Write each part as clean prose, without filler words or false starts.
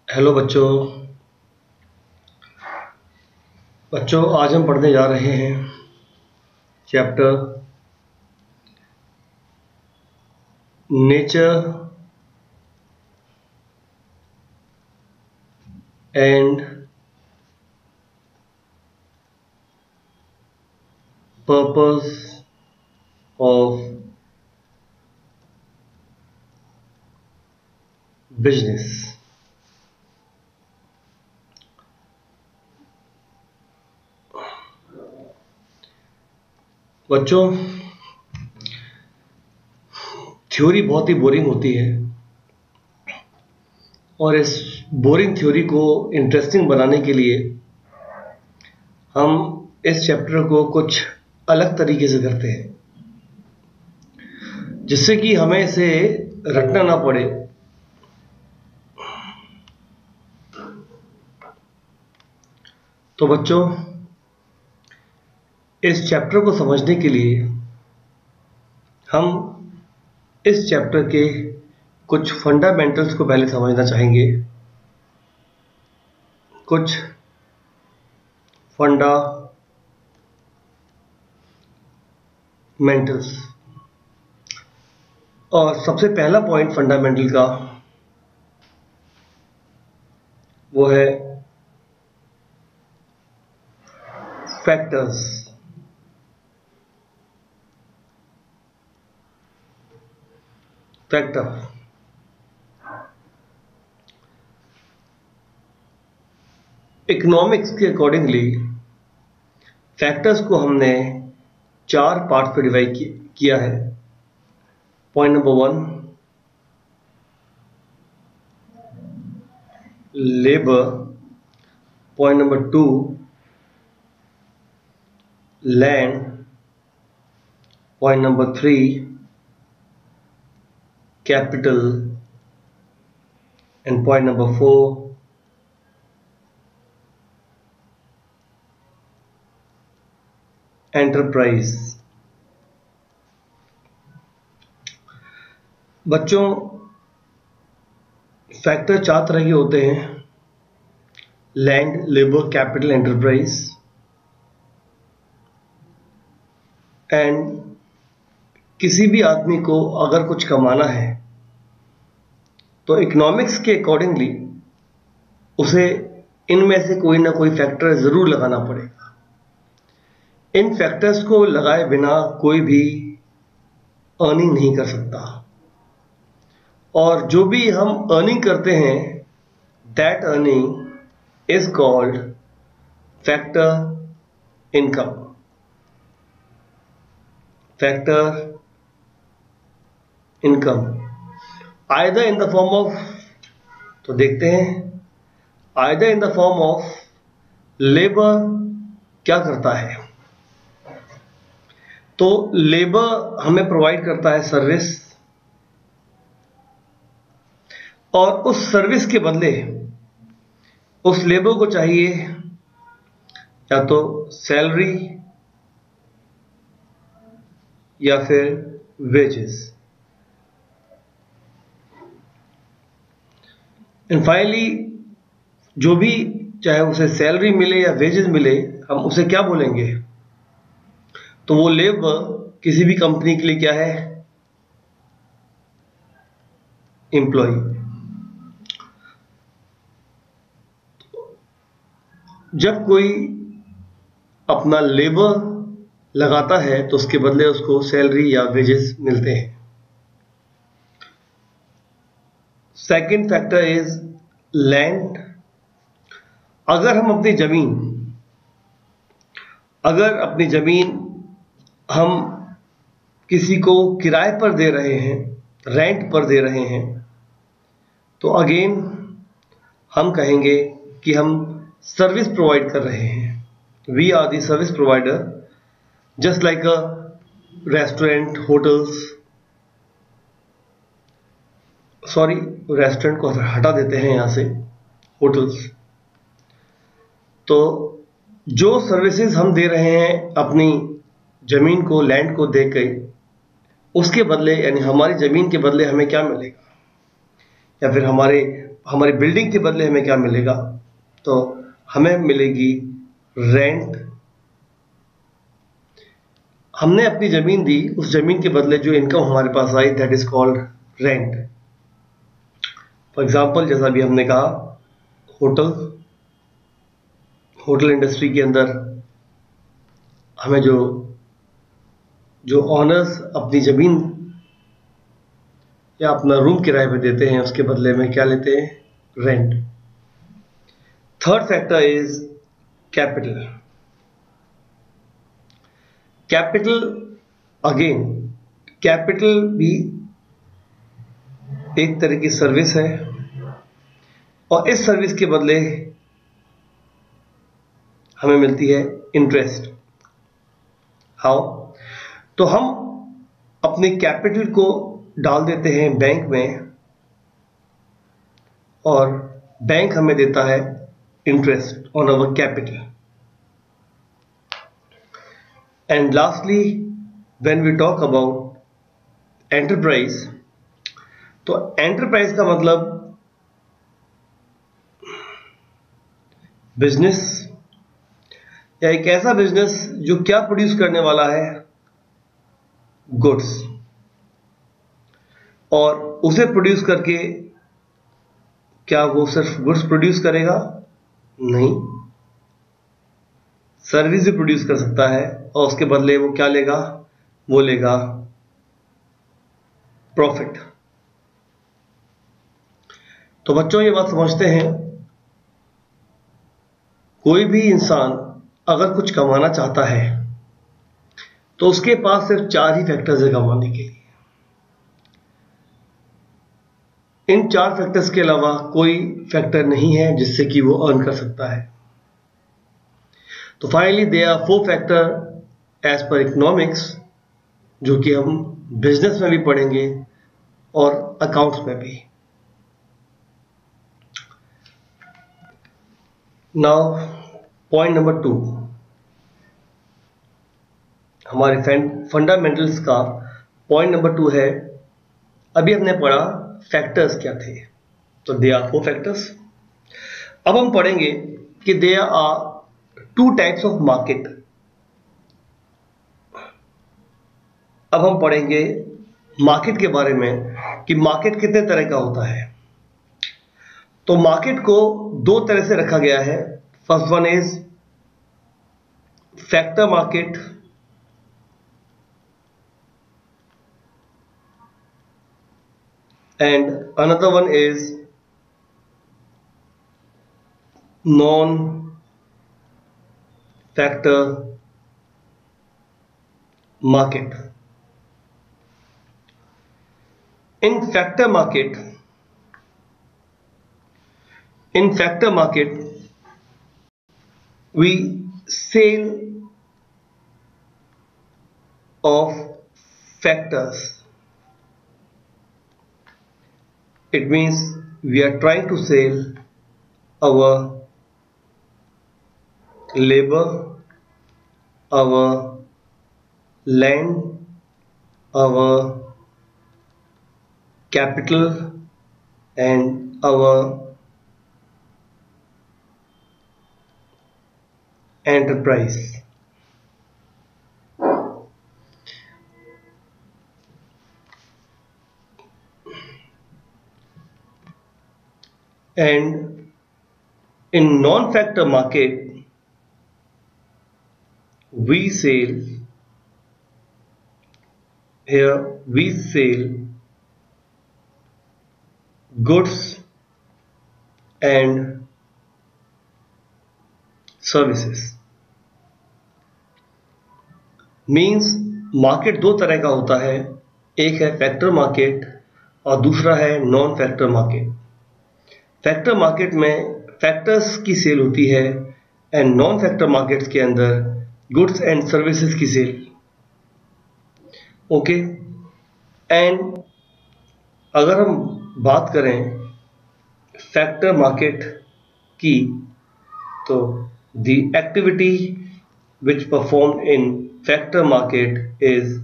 Hello बच्चों। आज हम पढ़ने जा रहे हैं chapter nature and purpose of business. बच्चों, थ्योरी बहुत ही बोरिंग होती है और इस बोरिंग थ्योरी को इंटरेस्टिंग बनाने के लिए हम इस चैप्टर को कुछ अलग तरीके से करते हैं, जिससे कि हमें इसे रटना ना पड़े। तो बच्चों, इस चैप्टर को समझने के लिए हम इस चैप्टर के कुछ फंडामेंटल्स को पहले समझना चाहेंगे। कुछ फंडामेंटल्स, और सबसे पहला पॉइंट फंडामेंटल का वो है फैक्टर्स। इकोनॉमिक्स के अकॉर्डिंगली फैक्टर्स को हमने 4 पार्ट पे डिवाइड किया है। Point number 1, labour. Point number 2, land. Point number 3, capital. And point number 4, enterprise. बच्चों, फैक्टर 4 तरह के होते हैं: land, labour, capital, enterprise. And किसी भी आदमी को अगर कुछ कमाना है तो इकोनॉमिक्स के अकॉर्डिंगली उसे इनमें से कोई ना कोई फैक्टर जरूर लगाना पड़ेगा। इन फैक्टर्स को लगाए बिना कोई भी अर्निंग नहीं कर सकता, और जो भी हम अर्निंग करते हैं that earning is called factor income. Factor income either in the form of, तो देखते हैं, either in the form of labour. क्या करता है? तो लेबर हमें प्रोवाइड करता है सर्विस, और उस सर्विस के बदले उस लेबर को चाहिए या तो सैलरी या फिर वेजेस। एंड फाइनली जो भी, चाहे उसे सैलरी मिले या वेजेस मिले, हम उसे क्या बोलेंगे? तो वो लेबर किसी भी कंपनी के लिए क्या है? एम्प्लॉय। जब कोई अपना लेबर लगाता है तो उसके बदले उसको सैलरी या वेजेस मिलते हैं। Second factor is land. अगर अपनी जमीन हम किसी को किराए पर दे रहे हैं, रेंट पर दे रहे हैं, तो अगेन हम कहेंगे कि हम सर्विस प्रोवाइड कर रहे हैं। We are the service provider, just like a restaurant, hotels. Sorry, restaurant को हटा देते हैं यहां से, होटल्स। तो जो सर्विसेज हम दे रहे हैं अपनी जमीन को, लैंड को देकर, उसके बदले, यानी हमारी जमीन के बदले हमें क्या मिलेगा, या फिर हमारी बिल्डिंग के बदले हमें क्या मिलेगा? तो हमें मिलेगी रेंट। हमने अपनी जमीन दी, उस जमीन के बदले जो इनकम हमारे पास आई, that is called rent. For example, जैसा भी हमने कहा, होटल इंडस्ट्री के अंदर हमें जो जो ऑनर्स अपनी जमीन या अपना रूम किराए पे देते हैं, उसके बदले में क्या लेते हैं? Rent. Third factor is capital. Capital, again capital भी एक तरह की सर्विस है, और इस सर्विस के बदले हमें मिलती है इंटरेस्ट। हाउ? तो हम अपने कैपिटल को डाल देते हैं बैंक में, और बैंक हमें देता है interest on our capital. And lastly, when we talk about enterprise, तो एंटरप्राइज का मतलब बिजनेस, या एक ऐसा बिजनेस जो क्या प्रोड्यूस करने वाला है? गुड्स। और उसे प्रोड्यूस करके क्या वो सिर्फ गुड्स प्रोड्यूस करेगा? नहीं, सर्विस भी प्रोड्यूस कर सकता है, और उसके बदले वो क्या लेगा? वो लेगा प्रॉफिट। तो बच्चों, ये बात समझते हैं, कोई भी इंसान अगर कुछ कमाना चाहता है तो उसके पास सिर्फ 4 ही फैक्टर्स है कमाने के लिए। इन 4 फैक्टर्स के अलावा कोई फैक्टर नहीं है जिससे कि वो अर्न कर सकता है। तो finally there are 4 factor as per economics, जो कि हम बिजनेस में भी पढ़ेंगे और अकाउंट्स में भी। नाउ पॉइंट नंबर 2, हमारे फंडामेंटल्स का पॉइंट नंबर 2 है, अभी हमने पढ़ा फैक्टर्स क्या थे, तो दे आर 4 फैक्टर्स। अब हम पढ़ेंगे कि there are 2 types of market. अब हम पढ़ेंगे मार्केट के बारे में कि मार्केट कितने तरह का होता है। तो मार्केट को 2 तरह से रखा गया है। First one is factor market, and another one is non-factor market. In factor market, we sell of factors. It means we are trying to sell our labor, our land, our capital, and our enterprise. And in non-factor market, we sell goods and services. Means market 2 तरह का होता है, एक है factor market और दूसरा है non factor market. Factor market में फैक्टर्स की सेल होती है, एंड नॉन फैक्टर मार्केट्स के अंदर गुड्स एंड सर्विसेज की सेल। ओके, एंड अगर हम बात करें फैक्टर मार्केट की, तो the activity which performed in factor market is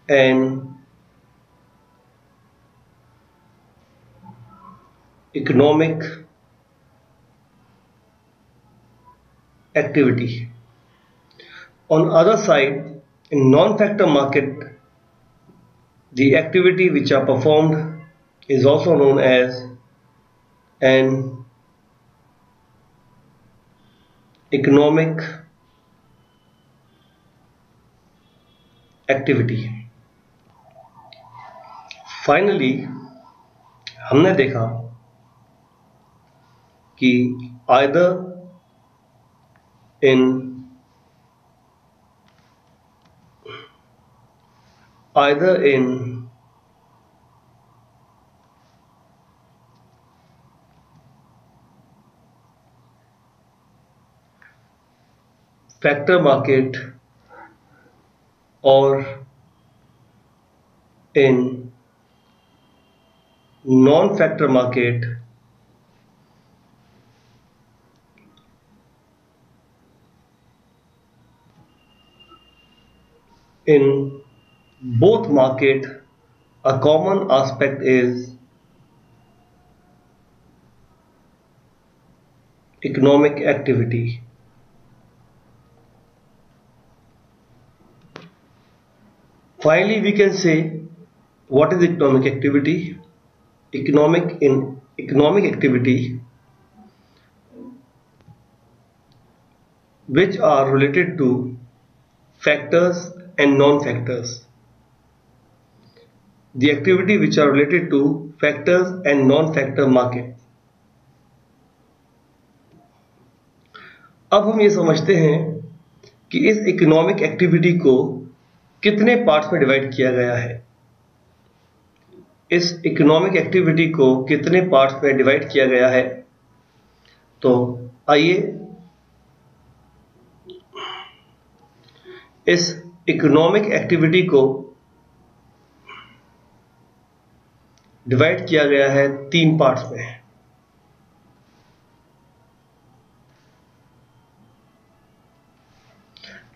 an economic activity. On other side, in non-factor market, the activity which are performed is also known as an economic activity. Finally हमने देखा कि either in factor market or in non-factor market, in both market, a common aspect is economic activity. Finally, we can say what is economic activity? Economic activity which are related to factors and non-factors. The activity which are related to factors and non-factor market. अब हम ये समझते हैं कि इस economic activity को कितने parts में डिवाइड किया गया है। इस इकोनॉमिक एक्टिविटी को कितने पार्ट्स में डिवाइड किया गया है, तो आइए इस इकोनॉमिक एक्टिविटी को डिवाइड किया गया है 3 पार्ट्स में।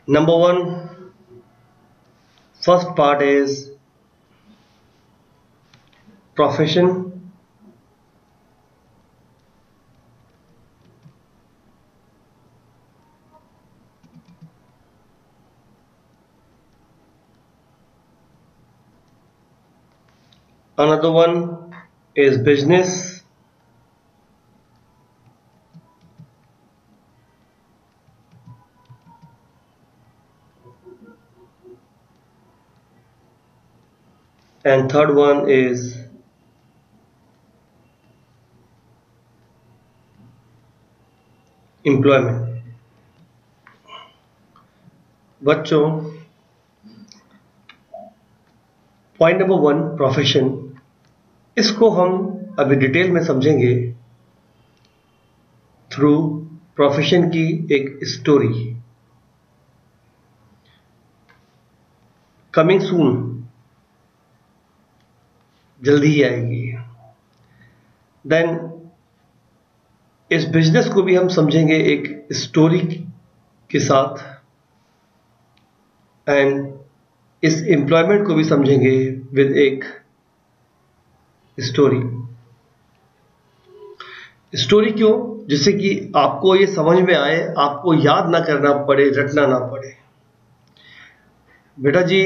Number 1, first part is profession. Another one is business. And third one is employment. बच्चों, पॉइंट नंबर 1 प्रोफेशन, इसको हम अभी डिटेल में समझेंगे थ्रू प्रोफेशन की एक स्टोरी। कमिंग सून, जल्दी ही आएगी। देन इस बिजनेस को भी हम समझेंगे एक स्टोरी के साथ, एंड इस एम्प्लॉयमेंट को भी समझेंगे विद एक स्टोरी। स्टोरी क्यों? जिससे कि आपको ये समझ में आए, आपको याद ना करना पड़े, रटना ना पड़े। बेटा जी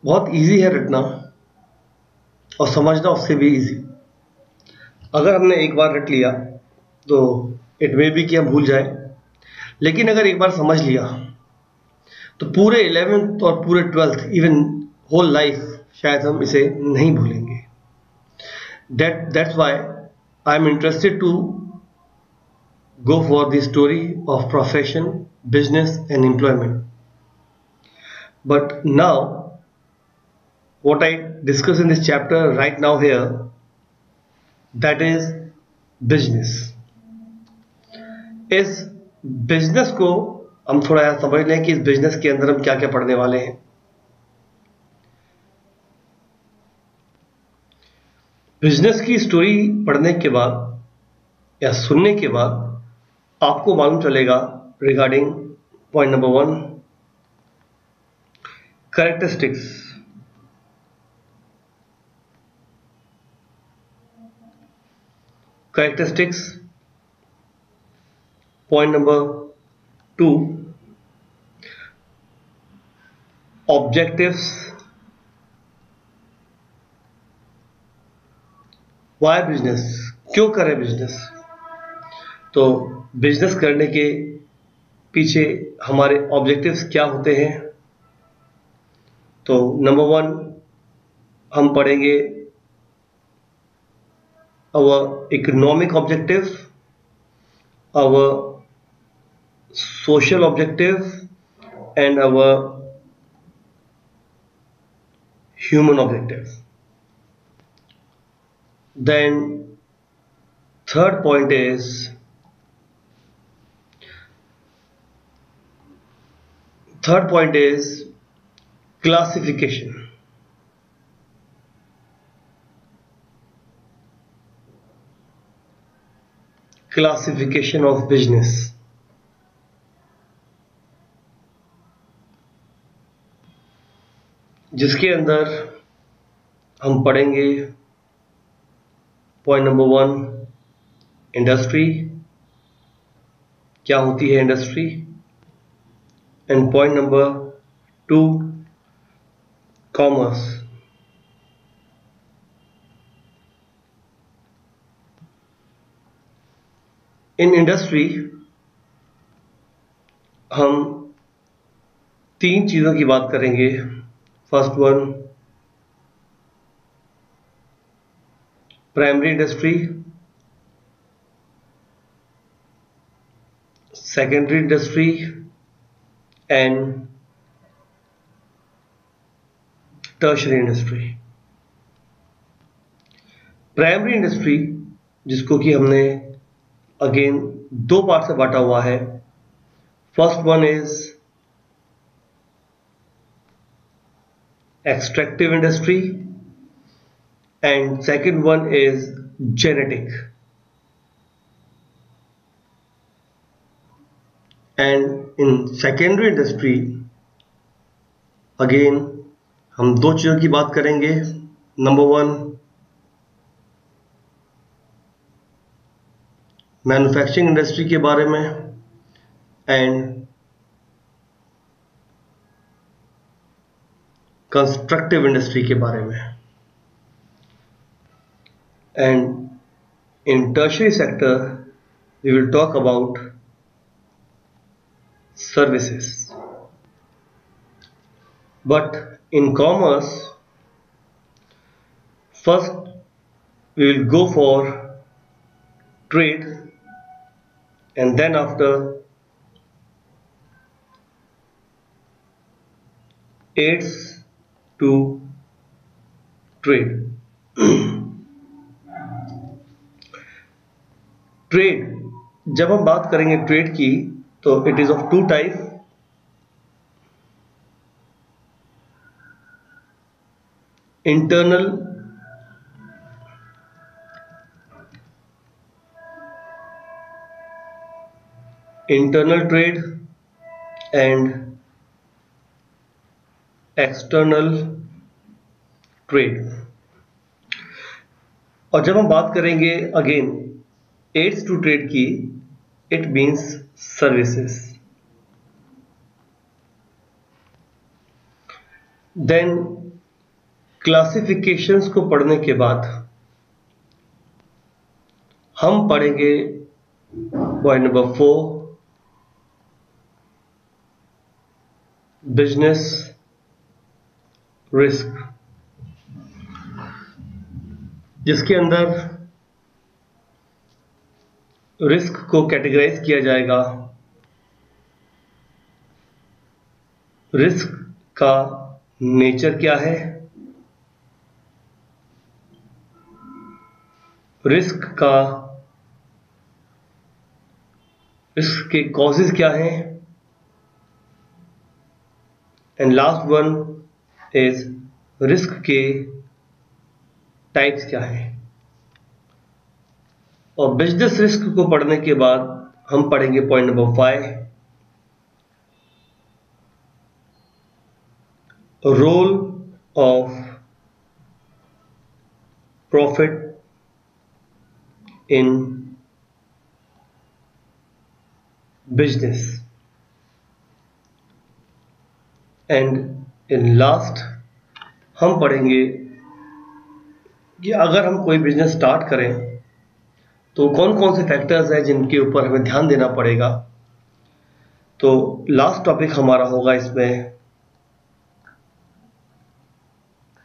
बहुत इजी है रटना, और समझना उससे भी इजी। अगर हमने एक बार रट लिया तो इट मे बी कि हम भूल जाए, लेकिन अगर एक बार समझ लिया तो पूरे 11th और पूरे 12th, इवन होल लाइफ शायद हम इसे नहीं भूलेंगे। That's why I am interested to go for the story of profession, business and employment. But now what I discuss in this chapter right now here, that is business. इस business को हम थोड़ा समझ लें कि इस बिजनेस के अंदर हम क्या क्या पढ़ने वाले हैं। बिजनेस की स्टोरी पढ़ने के बाद या सुनने के बाद आपको मालूम चलेगा regarding point number 1, characteristics. characteristics. Point number 2, objectives. Why business? क्यों करें बिजनेस? तो बिजनेस करने के पीछे हमारे ऑब्जेक्टिव्स क्या होते हैं? तो नंबर 1 हम पढ़ेंगे our economic objective, our social objective, and our human objective. Then third point is classification. Classification of business. जिसके अंदर हम पढ़ेंगे पॉइंट नंबर 1 इंडस्ट्री, क्या होती है industry, and point number 2 commerce. In industry हम 3 चीज़ों की बात करेंगे. First one primary industry, secondary industry and tertiary industry. Primary industry जिसको कि हमने अगेन 2 पार्ट से बांटा हुआ है. First one is extractive industry and second one is genetic. And in secondary industry again हम 2 चीज़ों की बात करेंगे. नंबर 1 मैन्युफैक्चरिंग इंडस्ट्री के बारे में एंड कंस्ट्रक्टिव इंडस्ट्री के बारे में. And in tertiary sector we will talk about services. But in commerce first we will go for trade and then after aids to trade. Trade, जब हम बात करेंगे ट्रेड की तो it is of 2 type. Internal trade and external trade. और जब हम बात करेंगे अगेन एड्स टू ट्रेड की, it means services. Then classifications को पढ़ने के बाद हम पढ़ेंगे पॉइंट नंबर 4 बिजनेस रिस्क, जिसके अंदर रिस्क को कैटेगराइज किया जाएगा. रिस्क का नेचर क्या है, रिस्क के कॉजेज क्या हैं, and last one is risk के टाइप्स क्या हैं. और बिजनेस रिस्क को पढ़ने के बाद हम पढ़ेंगे point number 5 role of profit in business, and in last हम पढ़ेंगे कि अगर हम कोई बिजनेस स्टार्ट करें तो कौन कौन से फैक्टर्स हैं जिनके ऊपर हमें ध्यान देना पड़ेगा। तो लास्ट टॉपिक हमारा होगा इसमें,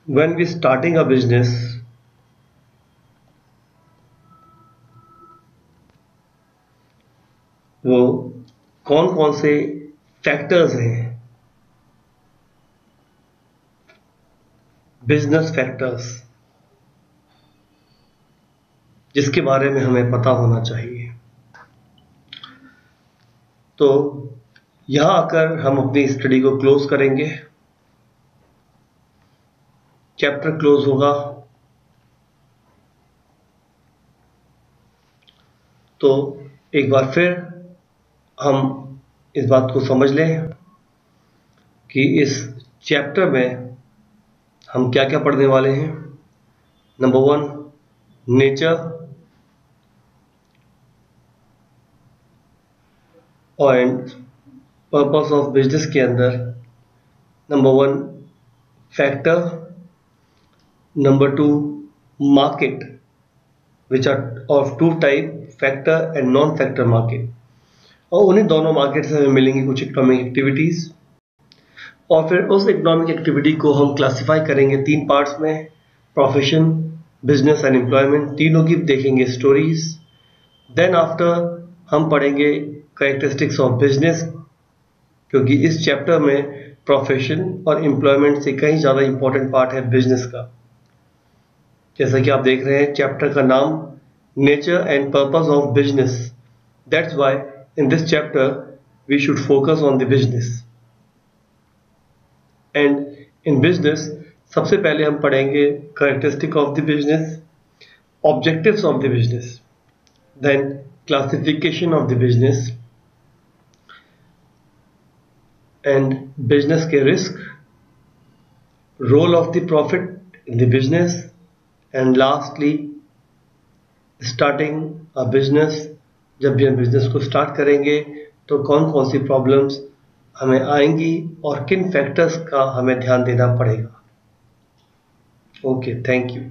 when we starting a business, वो कौन कौन से फैक्टर्स हैं, बिजनेस फैक्टर्स, जिसके बारे में हमें पता होना चाहिए। तो यहां आकर हम अपनी स्टडी को क्लोज करेंगे, चैप्टर क्लोज होगा। तो एक बार फिर हम इस बात को समझ लें कि इस चैप्टर में हम क्या क्या पढ़ने वाले हैं। Number 1, nature and purpose of business के अंदर number 1 factor, number 2 market, which are of 2 type, factor and non factor market, और उन्हीं दोनों मार्केट से हमें मिलेंगी कुछ इकोनॉमिक एक्टिविटीज, और फिर उस इकोनॉमिक एक्टिविटी को हम क्लासिफाई करेंगे 3 पार्ट्स में, प्रोफेशन, बिजनेस एंड एम्प्लॉयमेंट, तीनों की देखेंगे स्टोरीज। देन आफ्टर हम पढ़ेंगे कैरेक्टरिस्टिक्स ऑफ बिजनेस, क्योंकि इस चैप्टर में प्रोफेशन और एम्प्लॉयमेंट से कहीं ज़्यादा इंपॉर्टेंट पार्ट है बिजनेस का। जैसा कि आप देख रहे हैं चैप्टर का नाम nature and purpose of business, that's why in this chapter we should focus on the business. And in business सबसे पहले हम पढ़ेंगे characteristic of the business, objectives of the business, then classification of the business and business के risk, role of the profit in the business, and lastly starting a business. जब भी हम business को start करेंगे तो कौन कौन सी प्रॉब्लम्स हमें आएंगी और किन फैक्टर्स का हमें ध्यान देना पड़ेगा। Okay, thank you.